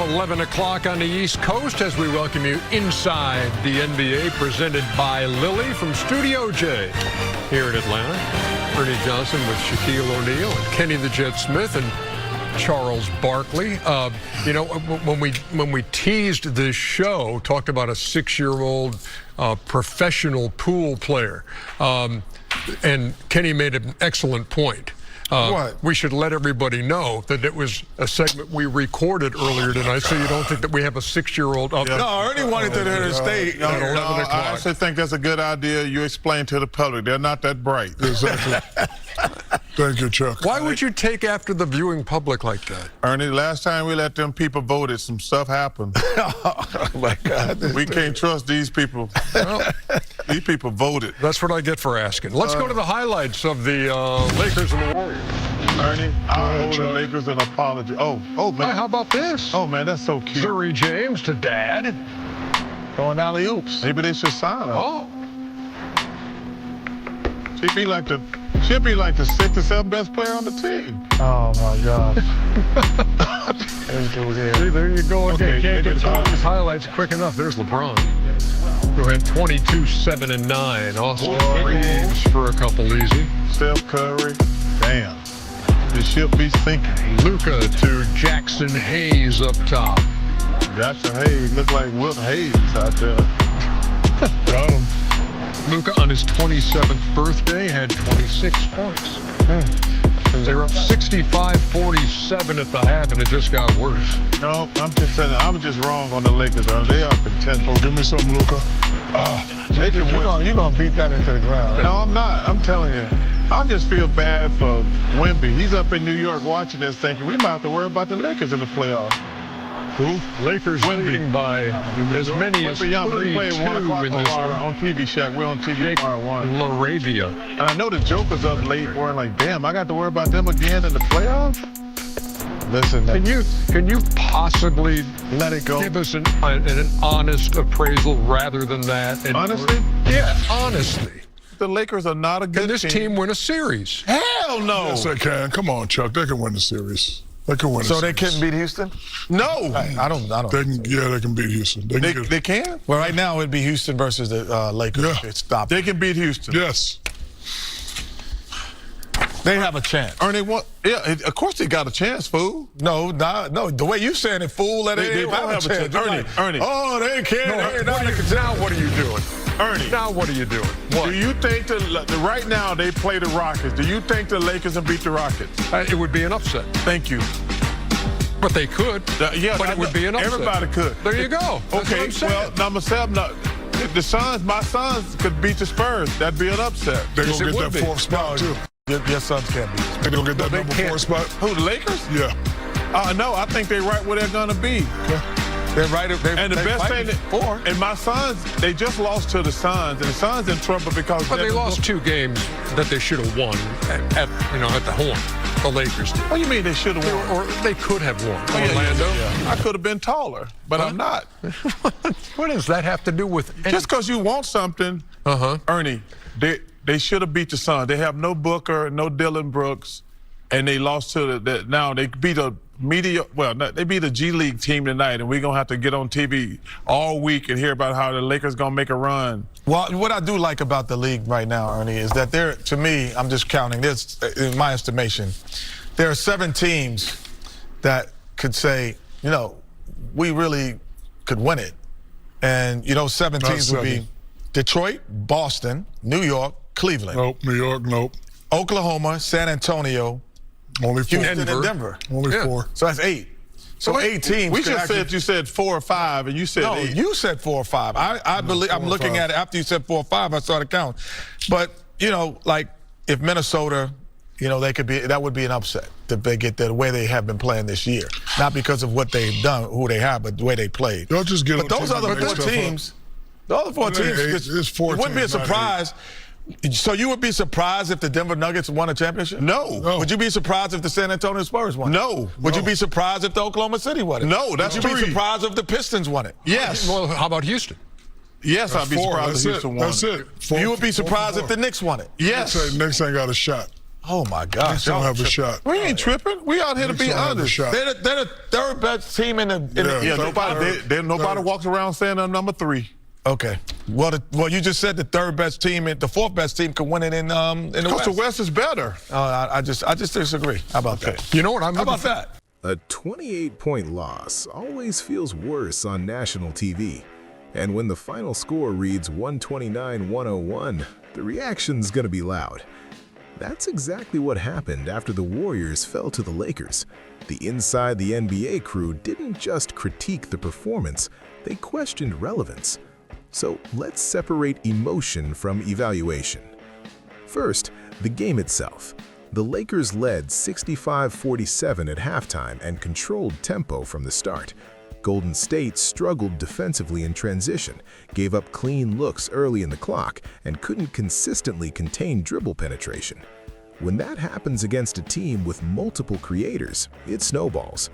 11 o'clock on the East Coast as we welcome you inside the NBA, presented by Lilly from Studio J here in Atlanta. Ernie Johnson with Shaquille O'Neal and Kenny the Jet Smith and Charles Barkley. You know, when we teased this show, talked about a 6-year-old professional pool player, and Kenny made an excellent point. We should let everybody know that it was a segment we recorded earlier tonight, so you don't think that we have a 6-year-old up there. No, I already wanted to there to stay at 11 o'clock. I actually think that's a good idea. You explain to the public. They're not that bright. Exactly. Thank you, Chuck. Why would you take after the viewing public like that? Ernie, last time we let them people voted, some stuff happened. Oh, my God. We can't trust these people. Well, these people voted. That's what I get for asking. Let's go to the highlights of the Lakers and the Warriors. Ernie, I owe the Lakers an apology. Oh, man. Hey, how about this? Oh, man, that's so cute. Surrey James to Dad. Throwing alley-oops. Maybe they should sign her. Oh. She'd be like the 6th or 7th best player on the team. Oh, my God. See, there you go. Okay, can't get to all these highlights quick enough. There's LeBron, who had 22, 7, and 9. Austin Reeves for a couple easy. Steph Curry. Damn. The ship be sinking. Luka to Jackson Hayes up top. Jackson Hayes look like Wilt Hayes out there. Got him. Luka on his 27th birthday had 26 points. They were up 65-47 at the half, and it just got worse. No, I'm just saying, I was just wrong on the Lakers. They are contenders. Oh, give me something, Luka. You're going to beat that into the ground. No, I'm not. I'm telling you. I just feel bad for Wemby. He's up in New York watching this thinking we might have to worry about the Lakers in the playoffs. Who? Lakers leading by as many as 3-2 in this on TV, Shaq. We're on TV tomorrow 1. LaRavia. And I know the Joker's up late. We're like, damn, I got to worry about them again in the playoffs? Listen, can you possibly let it go? Give us an honest appraisal rather than that? And honestly? Yeah, honestly. The Lakers are not a good team. Can this team win a series? Hell no. Yes, they can. Come on, Chuck. They can win the series. They can win. So they couldn't beat Houston? No. I don't. They can beat Houston. They can? Well, right now it'd be Houston versus the Lakers. Yeah. It's stopped. They can beat Houston. Yes. They have a chance. Ernie, what? Yeah, of course they got a chance, fool. No. The way you saying it, fool, they don't have a chance. Ernie. Oh, they can't. Now what are you doing? Ernie. Now what are you doing? What? Do you think right now they play the Rockets? Do you think the Lakers can beat the Rockets? It would be an upset. Thank you. But they could. Yeah, but it would be an upset. Everybody could. There you go. Okay, well, number 7, if the Suns, my Suns could beat the Spurs, that'd be an upset. They're going to get that 4th spot, too. Your Suns can't beat. They're going to get that number 4 spot. Who, the Lakers? Yeah. No, I think they're right where they're going to be. Okay. They're right. And the best thing, and my Suns, they just lost to the Suns, and the Suns in trouble because. But they lost 2 games that they should have won at the Horn. The Lakers did. What do you mean they should have won? Or they could have won. Orlando. Yeah. I could have been taller, but I'm not. What does that have to do with anything? Just because you want something, Ernie, they should have beat the Suns. They have no Booker, no Dylan Brooks, and they lost to now they beat a they beat a G League team tonight, and we're going to have to get on TV all week and hear about how the Lakers going to make a run. Well, what I do like about the league right now, Ernie, is that to me, I'm just counting this, in my estimation, there are 7 teams that could say, we really could win it. And, 7 teams would be Detroit, Boston, New York, Cleveland. Nope. New York, nope. Oklahoma, San Antonio, only 4. Houston, and Denver. Only 4. So that's 8. So 8 teams. We just said you said 4 or 5, and you said 8. No, you said 4 or 5. I believe I'm looking at it after you said 4 or 5. I started counting. But like if Minnesota, that would be an upset if they get the way they have been playing this year. Not because of what they've done, who they have, but the way they played. They'll just get. But those other 4 teams, the other 4 teams, it wouldn't be a surprise. So you would be surprised if the Denver Nuggets won a championship? No. Would you be surprised if the San Antonio Spurs won it? No. Would you be surprised if the Oklahoma City won it? No, that's Would you be surprised if the Pistons won it? Yes. Well, how about Houston? Yes, I'd be surprised if Houston won it. That's it. You would be surprised if the Knicks won it? Yes. Knicks ain't got a shot. Oh my gosh! They don't have a shot. We ain't tripping. We out here to be Don't have a honest. shot. They're the third best team in the. Yeah, third. nobody walks around saying they're number 3. Okay. Well, you just said the third best team and the fourth best team can win it in the Because West. the West is better. I just disagree. How about that? You know what I'm How looking about for? that? A 28-point loss always feels worse on national TV. And when the final score reads 129-101, the reaction's gonna be loud. That's exactly what happened after the Warriors fell to the Lakers. The Inside the NBA crew didn't just critique the performance, they questioned relevance. So let's separate emotion from evaluation. First, the game itself. The Lakers led 65-47 at halftime and controlled tempo from the start. Golden State struggled defensively in transition, gave up clean looks early in the clock, and couldn't consistently contain dribble penetration. When that happens against a team with multiple creators, it snowballs.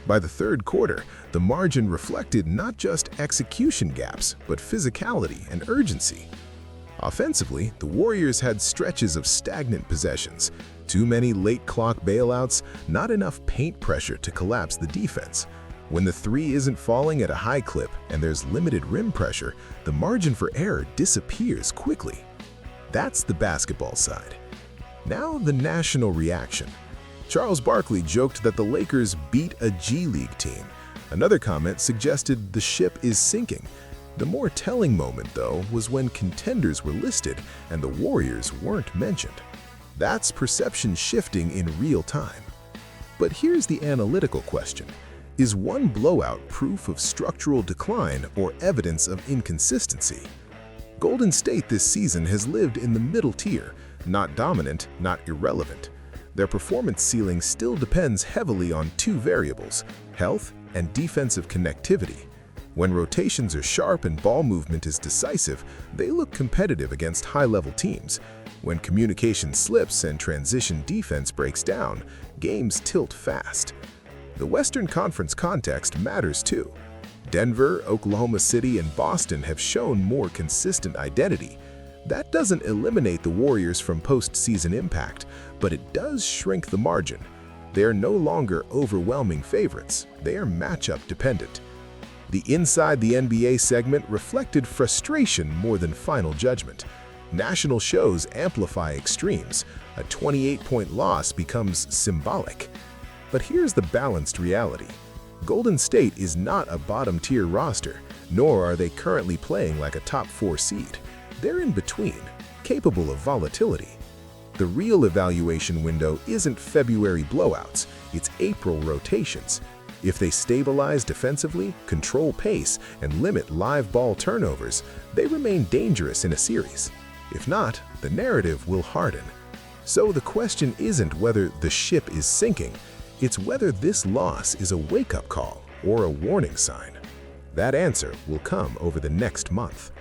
By the third quarter, the margin reflected not just execution gaps, but physicality and urgency. Offensively, the Warriors had stretches of stagnant possessions, too many late clock bailouts, not enough paint pressure to collapse the defense. When the three isn't falling at a high clip and there's limited rim pressure, the margin for error disappears quickly. That's the basketball side. Now the national reaction. Charles Barkley joked that the Lakers beat a G League team. Another comment suggested the ship is sinking. The more telling moment, though, was when contenders were listed and the Warriors weren't mentioned. That's perception shifting in real time. But here's the analytical question. Is one blowout proof of structural decline or evidence of inconsistency? Golden State this season has lived in the middle tier, not dominant, not irrelevant. Their performance ceiling still depends heavily on two variables, health and defensive connectivity. When rotations are sharp and ball movement is decisive, they look competitive against high-level teams. When communication slips and transition defense breaks down, games tilt fast. The Western Conference context matters too. Denver, Oklahoma City, and Boston have shown more consistent identity. That doesn't eliminate the Warriors from postseason impact, but it does shrink the margin. They are no longer overwhelming favorites, they are matchup dependent. The Inside the NBA segment reflected frustration more than final judgment. National shows amplify extremes. A 28-point loss becomes symbolic. But here's the balanced reality. Golden State is not a bottom-tier roster, nor are they currently playing like a top-4 seed. They're in between, capable of volatility. The real evaluation window isn't February blowouts, it's April rotations. If they stabilize defensively, control pace, and limit live ball turnovers, they remain dangerous in a series. If not, the narrative will harden. So the question isn't whether the ship is sinking, it's whether this loss is a wake-up call or a warning sign. That answer will come over the next month.